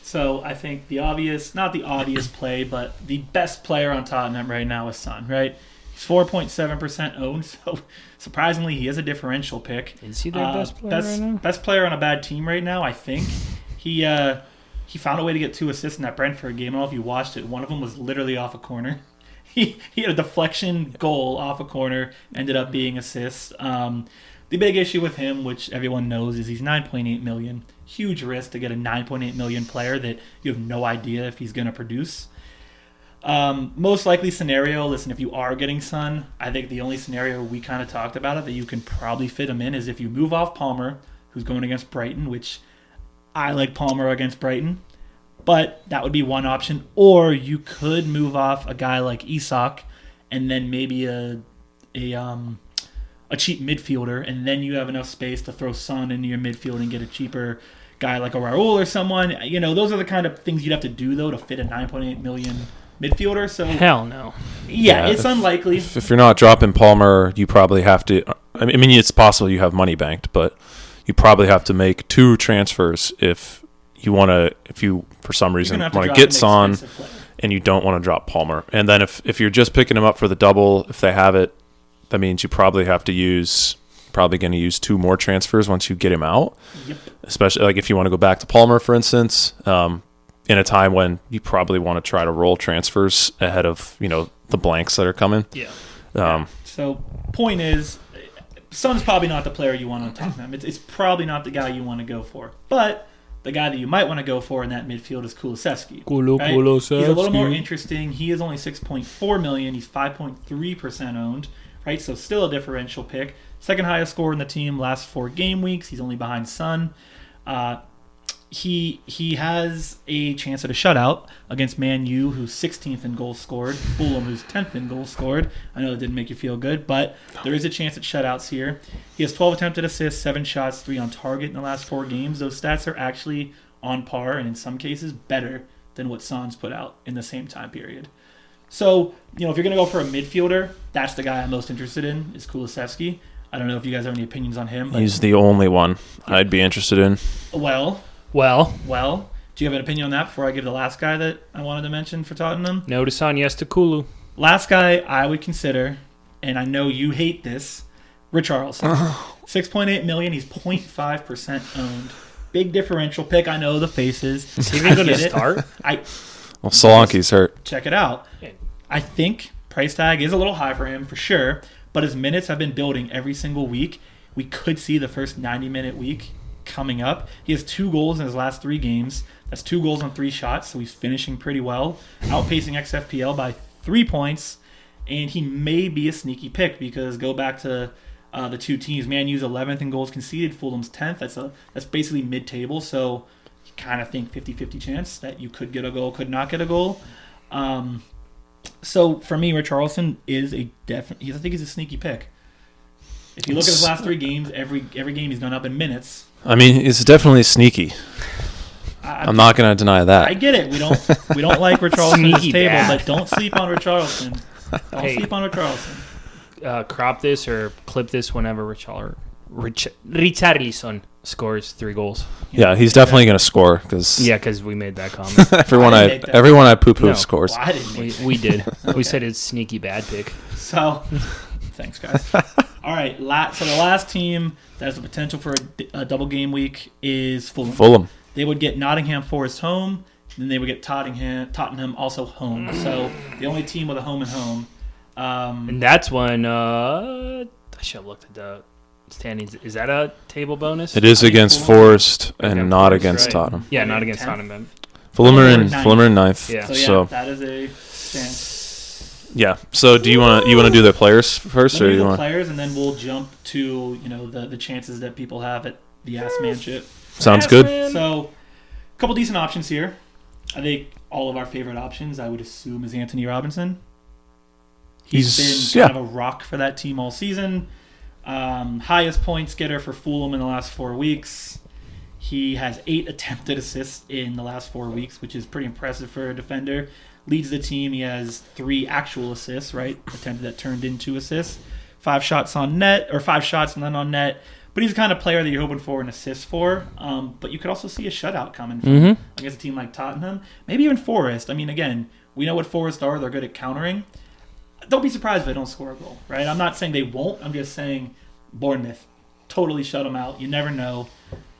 Speaker 1: So I think not the obvious play, but the best player on Tottenham right now is Son, right? He's 4.7% owned, so surprisingly he is a differential pick.
Speaker 2: Is he their best player right now?
Speaker 1: Best player on a bad team right now, I think. He found a way to get 2 assists in that Brentford game. I don't know if you watched it. One of them was literally off a corner. He had a deflection goal off a corner, ended up being assist. The big issue with him, which everyone knows, is he's 9.8 million. Huge risk to get a 9.8 million player that you have no idea if he's going to produce. Most likely scenario, listen, if you are getting Son, I think the only scenario we kind of talked about it that you can probably fit him in is if you move off Palmer, who's going against Brighton, which I like Palmer against Brighton. But that would be one option. Or you could move off a guy like Isak and then maybe a cheap midfielder, and then you have enough space to throw Son into your midfield and get a cheaper guy like a Raul or someone. You know, those are the kind of things you'd have to do, though, to fit a 9.8 million midfielder. So
Speaker 2: hell no.
Speaker 1: Yeah, it's unlikely.
Speaker 3: If you're not dropping Palmer, you probably have to. I mean, it's possible you have money banked, but you probably have to make 2 transfers if you for some reason want to get Son and you don't want to drop Palmer. And then if you're just picking him up for the double, if they have it, that means you probably going to use 2 more transfers once you get him out.
Speaker 1: Yep.
Speaker 3: Especially like if you want to go back to Palmer, for instance, in a time when you probably want to try to roll transfers ahead of, the blanks that are coming.
Speaker 2: Yeah.
Speaker 1: So point is, Son's probably not the player you want on Tottenham. It's probably not the guy you want to go for. But the guy that you might want to go for in that midfield is Kulusevski. Right? He's a little more interesting. He is only 6.4 million. He's 5.3% owned. Right, so still a differential pick. Second highest scorer in the team last 4 game weeks. He's only behind Son. He has a chance at a shutout against Man U, who's 16th in goals scored. Fulham, who's 10th in goals scored. I know that didn't make you feel good, but there is a chance at shutouts here. He has 12 attempted assists, 7 shots, 3 on target in the last 4 games. Those stats are actually on par, and in some cases better than what Son's put out in the same time period. So, if you're going to go for a midfielder, that's the guy I'm most interested in, is Kulusevski. I don't know if you guys have any opinions on him. But
Speaker 3: he's the only one I'd be interested in.
Speaker 1: Well, do you have an opinion on that before I give the last guy that I wanted to mention for Tottenham?
Speaker 2: Notice on yes to Kulu.
Speaker 1: Last guy I would consider, and I know you hate this, Richarlison. 6.8 million. He's 0.5% owned. Big differential pick. I know the faces.
Speaker 2: Is he even going to start?
Speaker 3: Well, Solanke's hurt.
Speaker 1: Check it out. I think price tag is a little high for him for sure, but his minutes have been building every single week. We could see the first 90-minute week coming up. He has 2 goals in his last 3 games. That's 2 goals on 3 shots, so he's finishing pretty well, outpacing XFPL by 3 points, and he may be a sneaky pick because go back to the 2 teams. Man U's 11th in goals conceded, Fulham's 10th. That's basically mid-table, so you kind of think 50-50 chance that you could get a goal, could not get a goal. So for me, Richarlison is I think he's a sneaky pick. If you look at his last 3 games, every game he's gone up in minutes.
Speaker 3: I mean, it's definitely sneaky. I'm not going to deny that.
Speaker 1: I get it. We don't like Richarlison at this
Speaker 2: Sneaky
Speaker 1: table,
Speaker 2: bad.
Speaker 1: but don't sleep on Richarlison. Don't sleep on Richarlison.
Speaker 2: Crop this or clip this whenever Richarlison scores 3 goals.
Speaker 3: Yeah, he's definitely going to score because
Speaker 2: Yeah, because we made that comment.
Speaker 3: everyone I poo-poo
Speaker 2: No.
Speaker 3: scores.
Speaker 1: Well, I didn't make
Speaker 2: we did. We said it's sneaky bad pick.
Speaker 1: So, thanks, guys. All right, so the last team that has the potential for a double game week is Fulham. They would get Nottingham Forest home, and then they would get Tottenham also home. So the only team with a home and home.
Speaker 2: And that's when I should have looked at the standings. Is that a table bonus?
Speaker 3: It is against Forest and
Speaker 2: Against
Speaker 3: not
Speaker 2: Forest,
Speaker 3: against
Speaker 2: right.
Speaker 3: Tottenham.
Speaker 2: Yeah,
Speaker 1: Okay,
Speaker 2: not against
Speaker 1: 10th.
Speaker 2: Tottenham.
Speaker 3: Fulham are in
Speaker 1: Fulham are
Speaker 3: 9th.
Speaker 2: Yeah.
Speaker 1: So
Speaker 3: So
Speaker 1: that is a chance.
Speaker 3: yeah. So do you want to do the players first,
Speaker 1: Let
Speaker 3: or
Speaker 1: me
Speaker 3: you
Speaker 1: do the
Speaker 3: want?
Speaker 1: players, and then we'll jump to the chances that people have at the Ass Manship.
Speaker 3: Sounds
Speaker 2: Yes,
Speaker 3: good.
Speaker 2: man.
Speaker 1: So, a couple decent options here. I think all of our favorite options, I would assume, is Anthony Robinson. He's been kind of a rock for that team all season. Highest points getter for Fulham in the last 4 weeks. He has 8 attempted assists in the last 4 weeks, which is pretty impressive for a defender. Leads the team. He has 3 actual assists, right? Attempted that turned into assists. 5 shots on net, or 5 shots, none on net. But he's the kind of player that you're hoping for an assist for. But you could also see a shutout coming from against a team like Tottenham. Maybe even Forest. I mean, again, we know what Forest are. They're good at countering. Don't be surprised if they don't score a goal, right? I'm not saying they won't. I'm just saying Bournemouth. Totally shut them out. You never know.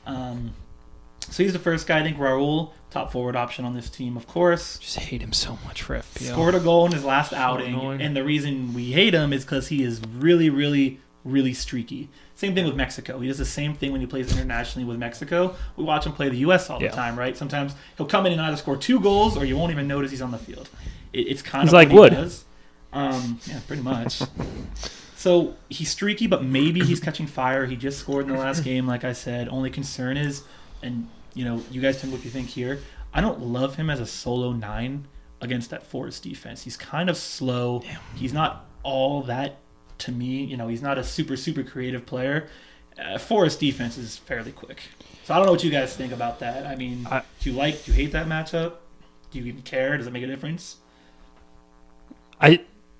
Speaker 1: So he's the first guy. I think Raul, top forward option on this team, of course.
Speaker 2: Just hate him so much for FPL.
Speaker 1: Scored a goal in his last outing.
Speaker 2: annoying.
Speaker 1: And the reason we hate him is because he is really, really, really streaky. Same thing with Mexico. He does the same thing when he plays internationally with Mexico. We watch him play the U.S. all the time, right? Sometimes he'll come in and either score 2 goals or you won't even notice he's on the field. It's kind
Speaker 2: He's
Speaker 1: of
Speaker 2: like
Speaker 1: what he
Speaker 2: Wood.
Speaker 1: does. Yeah, pretty much. So he's streaky, but maybe he's catching fire. He just scored in the last game, like I said. Only concern is, and you guys tell me what you think here. I don't love him as a solo 9 against that Forest defense. He's kind of slow.
Speaker 2: Damn.
Speaker 1: He's not all that to me. He's not a super, super creative player. Forest defense is fairly quick. So I don't know what you guys think about that. I mean, do you hate that matchup? Do you even care? Does it make a difference?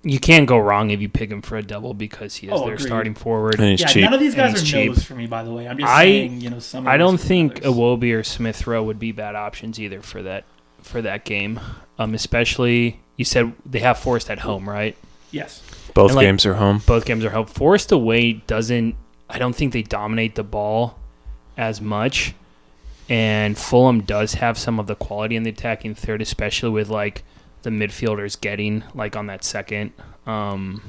Speaker 2: You can't go wrong if you pick him for a double because he is their
Speaker 1: agreed.
Speaker 2: starting forward.
Speaker 3: And he's
Speaker 1: Yeah,
Speaker 3: cheap.
Speaker 1: none of these guys
Speaker 2: And
Speaker 1: are
Speaker 2: he's cheap.
Speaker 1: no's for me, by the way. I'm just saying, some of
Speaker 2: I don't
Speaker 1: these
Speaker 2: think
Speaker 1: others.
Speaker 2: Iwobi or Smith Rowe would be bad options either for that game. Especially, you said they have Forest at home, right?
Speaker 1: Yes.
Speaker 3: Both
Speaker 2: and,
Speaker 3: games are home.
Speaker 2: Both games are home. Forest away I don't think they dominate the ball as much. And Fulham does have some of the quality in the attacking third, especially with the midfielders getting on that second to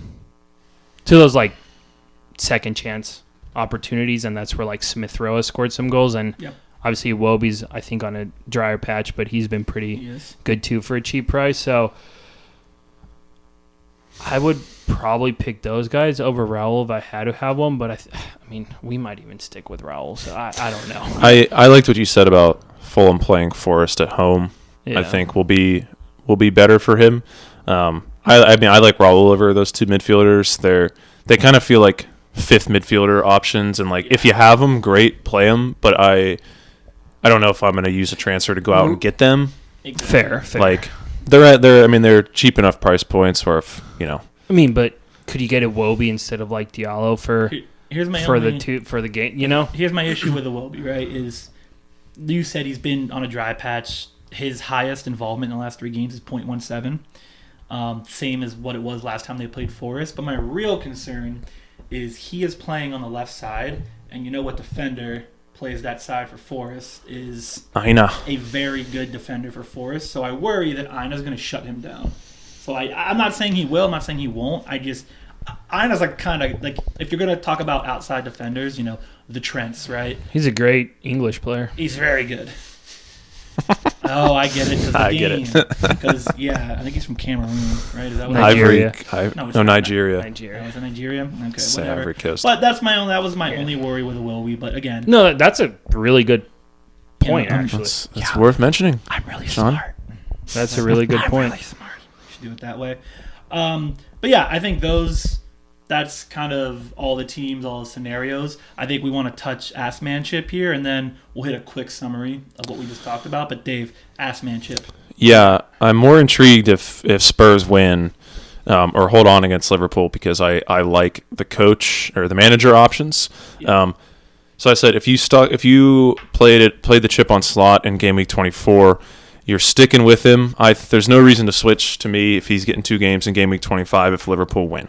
Speaker 2: those second chance opportunities, and that's where Smith Rowe has scored some goals, and obviously Iwobi's I think on a drier patch, but he's been pretty good too for a cheap price. So I would probably pick those guys over Raul if I had to have one, but I mean we might even stick with Raul. So I don't know.
Speaker 3: I liked what you said about Fulham playing Forest at home.
Speaker 2: Yeah.
Speaker 3: I think will be better for him. I mean, I like Raul over those 2 midfielders. They kind of feel like 5th midfielder options, and if you have them, great, play them. But I don't know if I'm going to use a transfer to go out and get them.
Speaker 2: Fair.
Speaker 3: They're cheap enough price points where if
Speaker 2: I mean, but could you get Iwobi instead of Diallo for the game?
Speaker 1: Here's my issue with Iwobi, right? Is you said he's been on a dry patch. His highest involvement in the last 3 games is 0.17. same as what it was last time they played Forest. But my real concern is he is playing on the left side, and you know what defender plays that side for Forest is
Speaker 3: Aina.
Speaker 1: a very good defender for Forest. So I worry that Aina's going to shut him down. So I'm not saying he will. I'm not saying he won't. Aina's like kind of like, if you're going to talk about outside defenders, the Trents, right?
Speaker 2: He's a great English player.
Speaker 1: He's very good. Oh, I get it.
Speaker 3: Get it.
Speaker 1: Because, I think he's from Cameroon, right? Is that what
Speaker 2: Nigeria.
Speaker 3: Nigeria.
Speaker 1: Nigeria. Oh, is it Nigeria? Okay,
Speaker 3: It's
Speaker 1: whatever.
Speaker 3: Ivory Coast.
Speaker 1: But that was my only worry with Wilby. But again,
Speaker 2: No, that's a really good point, actually.
Speaker 3: It's worth mentioning.
Speaker 1: I'm really
Speaker 3: Sean?
Speaker 1: smart.
Speaker 2: That's a really good point.
Speaker 1: I'm really smart. We should do it that way. But yeah, I think that's kind of all the teams, all the scenarios. I think we want to touch ass-manship here, and then we'll hit a quick summary of what we just talked about. But Dave, ass-manship.
Speaker 3: Yeah, I'm more intrigued if Spurs win or hold on against Liverpool because I like the coach or the manager options.
Speaker 1: Yeah.
Speaker 3: So I said if you played the chip on slot in game week 24, you're sticking with him. There's no reason to switch to me if he's getting 2 games in game week 25 if Liverpool win.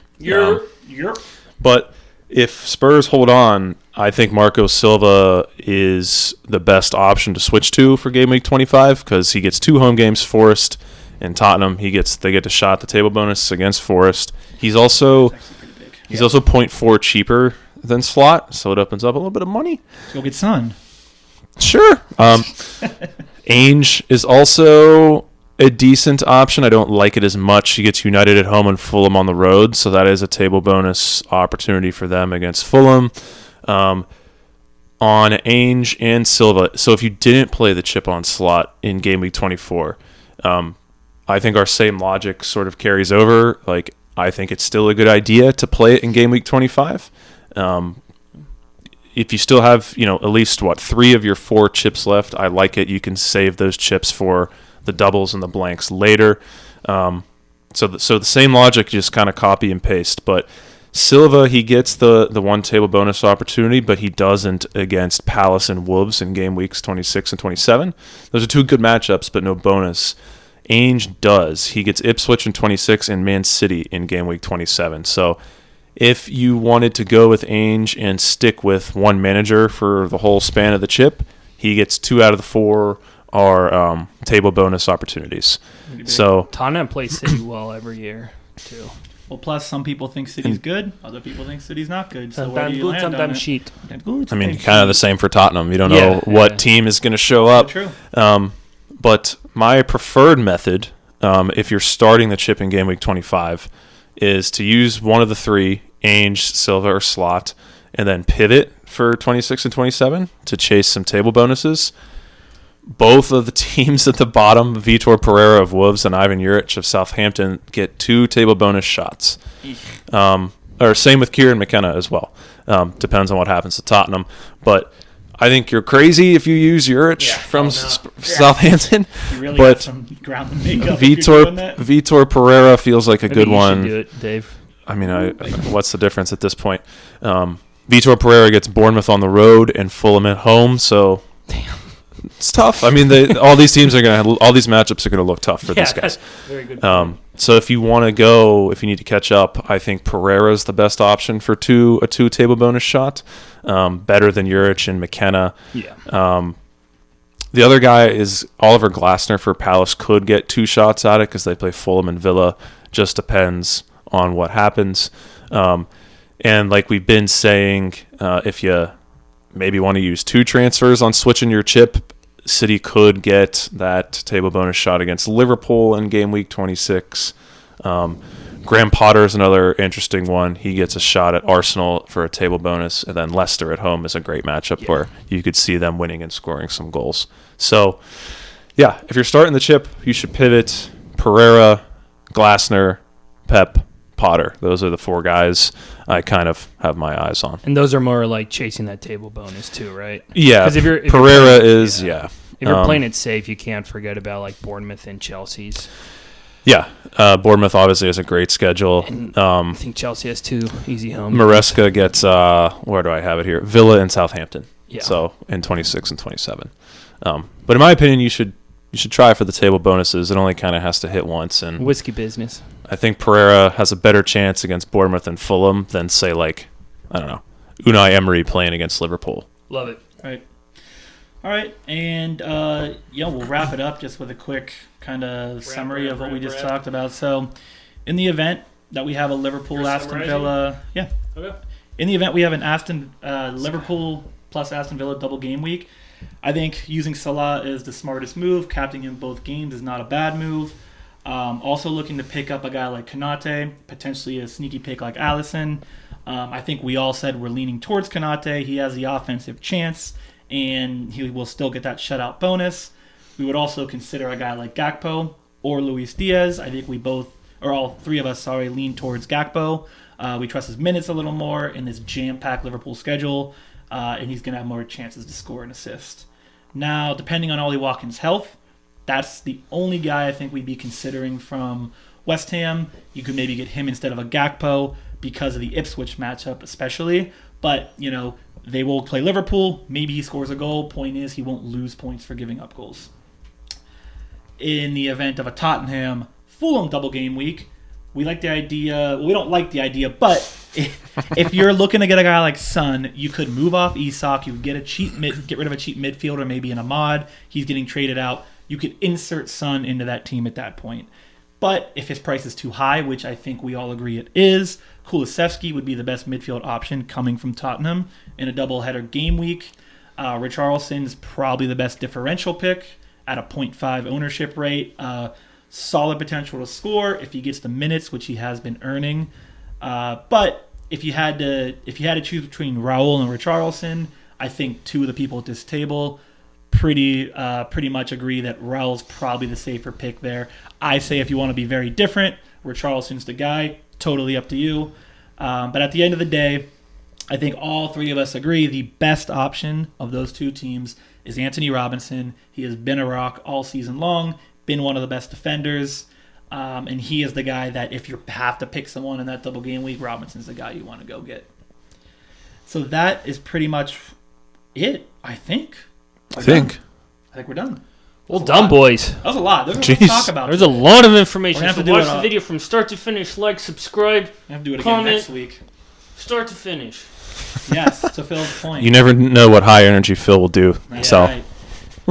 Speaker 3: But if Spurs hold on, I think Marco Silva is the best option to switch to for game week 25 because he gets 2 home games, Forest and Tottenham. They get to shot the table bonus against Forest. He's also 0.4 cheaper than slot, so it opens up a little bit of money.
Speaker 1: Let's go get Son.
Speaker 3: Sure. Ainge is also a decent option. I don't like it as much. He gets United at home and Fulham on the road, so that is a table bonus opportunity for them against Fulham. On Ainge and Silva. So if you didn't play the chip on slot in game week 24, I think our same logic sort of carries over. Like, I think it's still a good idea to play it in game week 25. If you still have, at least 3 of your 4 chips left, I like it. You can save those chips for the doubles and the blanks later. So the same logic, just kind of copy and paste. But Silva, he gets the 1 table bonus opportunity, but he doesn't against Palace and Wolves in game weeks 26 and 27. Those are 2 good matchups, but no bonus. Ainge does. He gets Ipswich in 26 and Man City in game week 27. So if you wanted to go with Ainge and stick with one manager for the whole span of the chip, he gets 2 out of the 4 are table bonus opportunities. So
Speaker 2: Tottenham plays City well every year, too.
Speaker 1: Well, plus some people think City's good, other people think City's not good. So where do
Speaker 2: Sometimes
Speaker 1: you
Speaker 2: good,
Speaker 1: land on
Speaker 2: sometimes
Speaker 1: it?
Speaker 2: shit.
Speaker 3: I mean, kind of the same for Tottenham. You don't know what team is going to show up.
Speaker 1: True.
Speaker 3: But my preferred method, if you're starting the chip in game week 25, is to use one of the 3, Ainge, Silva, or slot, and then pivot for 26 and 27 to chase some table bonuses. Both of the teams at the bottom, Vitor Pereira of Wolves and Ivan Juric of Southampton, get 2 table bonus shots. Or same with Kieran McKenna as well. Depends on what happens to Tottenham. But I think you're crazy if you use Juric from Southampton.
Speaker 1: You really
Speaker 3: but
Speaker 1: got some ground to make up if you're doing that.
Speaker 3: Vitor Pereira feels like a
Speaker 2: Maybe
Speaker 3: good
Speaker 2: you
Speaker 3: one.
Speaker 2: should do it, Dave.
Speaker 3: I mean, what's the difference at this point? Vitor Pereira gets Bournemouth on the road and Fulham at home, so it's tough. I mean, all these matchups are gonna look tough for these guys.
Speaker 2: Very good.
Speaker 3: So if you want to go, if you need to catch up, I think Pereira's the best option for a 2 table bonus shot, better than Juric and McKenna.
Speaker 2: Yeah.
Speaker 3: The other guy is Oliver Glasner for Palace. Could get 2 shots at it because they play Fulham and Villa. Just depends on what happens. And like we've been saying, if you maybe want to use 2 transfers on switching your chip, City could get that table bonus shot against Liverpool in game week 26. Graham Potter is another interesting one. He gets a shot at Arsenal for a table bonus, and then Leicester at home is a great matchup where you could see them winning and scoring some goals. So, yeah, if you're starting the chip, you should pivot Pereira, Glasner, Pep, Potter. Those are the 4 guys I kind of have my eyes on.
Speaker 2: And those are more like chasing that table bonus too, right?
Speaker 3: Yeah,
Speaker 2: 'Cause if
Speaker 3: Pereira is, yeah.
Speaker 2: If you're playing it safe, you can't forget about like Bournemouth and Chelsea's.
Speaker 3: Yeah, Bournemouth obviously has a great schedule.
Speaker 2: I think Chelsea has 2 easy homes.
Speaker 3: Maresca gets, where do I have it here? Villa and Southampton.
Speaker 2: Yeah.
Speaker 3: So in 26 and 27. But in my opinion, you should You should try for the table bonuses. It only kind of has to hit once. And
Speaker 2: Whiskey business.
Speaker 3: I think Pereira has a better chance against Bournemouth and Fulham than, say, like, I don't know, Unai Emery playing against Liverpool.
Speaker 2: Love it.
Speaker 1: All right, and we'll wrap it up just with a quick kind of summary of what we just talked about. So, in the event that we have a Liverpool Aston Villa,
Speaker 2: Okay.
Speaker 1: In the event we have an Liverpool plus Aston Villa double game week, I think using Salah is the smartest move. Captaining him both games is not a bad move. Also looking to pick up a guy like Konate, potentially a sneaky pick like Alisson. I think we all said we're leaning towards Konate. He has the offensive chance, and he will still get that shutout bonus. We would also consider a guy like Gakpo or Luis Diaz. I think all three of us, lean towards Gakpo. We trust his minutes a little more in this jam-packed Liverpool schedule, and he's going to have more chances to score and assist. Now, depending on Ollie Watkins' health, that's the only guy I think we'd be considering from West Ham. You could maybe get him instead of a Gakpo because of the Ipswich matchup especially. But, they will play Liverpool. Maybe he scores a goal. Point is, he won't lose points for giving up goals. In the event of a Tottenham Fulham double game week, we like the idea. We don't like the idea, but if you're looking to get a guy like Son, you could move off Isak. You could get get rid of a cheap midfielder, maybe in Ahmad. He's getting traded out. You could insert Son into that team at that point. But if his price is too high, which I think we all agree it is, Kulusevski would be the best midfield option coming from Tottenham in a double-header game week. Richarlison's probably the best differential pick at a 0.5 ownership rate. Solid potential to score if he gets the minutes, which he has been earning. But if you had to choose between Raul and Richarlison, I think two of the people at this table pretty much agree that Raul's probably the safer pick there. I say if you want to be very different, Richarlison's the guy. Totally up to you. But at the end of the day, I think all three of us agree the best option of those two teams is Anthony Robinson. He has been a rock all season long, been one of the best defenders, and he is the guy that if you have to pick someone in that double game week, Robinson's the guy you want to go get. So that is pretty much it, I think. I think we're done.
Speaker 2: Well done, boys.
Speaker 1: That was a lot. There's a lot to talk about.
Speaker 2: There's a lot of information.
Speaker 1: We're gonna have
Speaker 2: So
Speaker 1: to
Speaker 2: watch the video from start to finish. Like, subscribe.
Speaker 1: We have to do it
Speaker 2: comment,
Speaker 1: again next week.
Speaker 2: Start to finish.
Speaker 1: Yes, to Phil's point.
Speaker 3: You never know what high energy Phil will do.
Speaker 1: Yeah,
Speaker 3: So,
Speaker 1: right.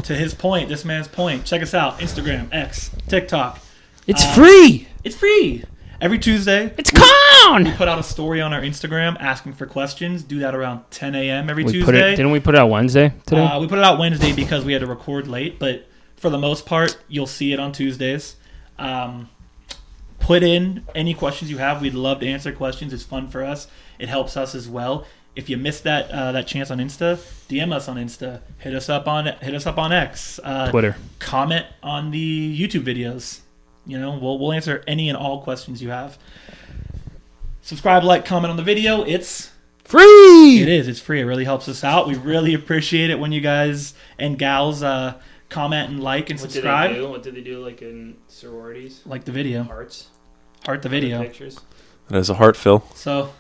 Speaker 1: To his point, this man's point. Check us out. Instagram, X, TikTok.
Speaker 2: It's free.
Speaker 1: It's free. Every Tuesday.
Speaker 2: It's con.
Speaker 1: We put out a story on our Instagram asking for questions. Do that around 10 a.m. every Tuesday.
Speaker 2: Didn't we put it out Wednesday today?
Speaker 1: We put it out Wednesday because we had to record late, but for the most part, you'll see it on Tuesdays. Put in any questions you have. We'd love to answer questions. It's fun for us. It helps us as well. If you missed that chance on Insta, DM us on Insta. Hit us up on X.
Speaker 2: Twitter.
Speaker 1: Comment on the YouTube videos. We'll answer any and all questions you have. Subscribe, like, comment on the video. It's
Speaker 2: free.
Speaker 1: It is. It's free. It really helps us out. We really appreciate it when you guys and gals comment and like and subscribe.
Speaker 2: What did they do like in sororities?
Speaker 1: Like the video. Heart the video.
Speaker 2: Pictures.
Speaker 3: that is a heart, Phil.
Speaker 1: So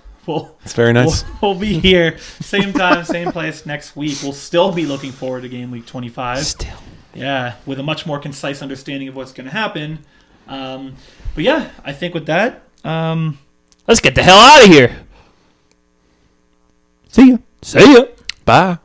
Speaker 3: It's very nice.
Speaker 1: We'll be here same time, same place next week. We'll still be looking forward to game week 25.
Speaker 2: Still.
Speaker 1: Yeah, with a much more concise understanding of what's going to happen. But yeah, I think with that,
Speaker 2: let's get the hell out of here. See ya.
Speaker 3: Bye.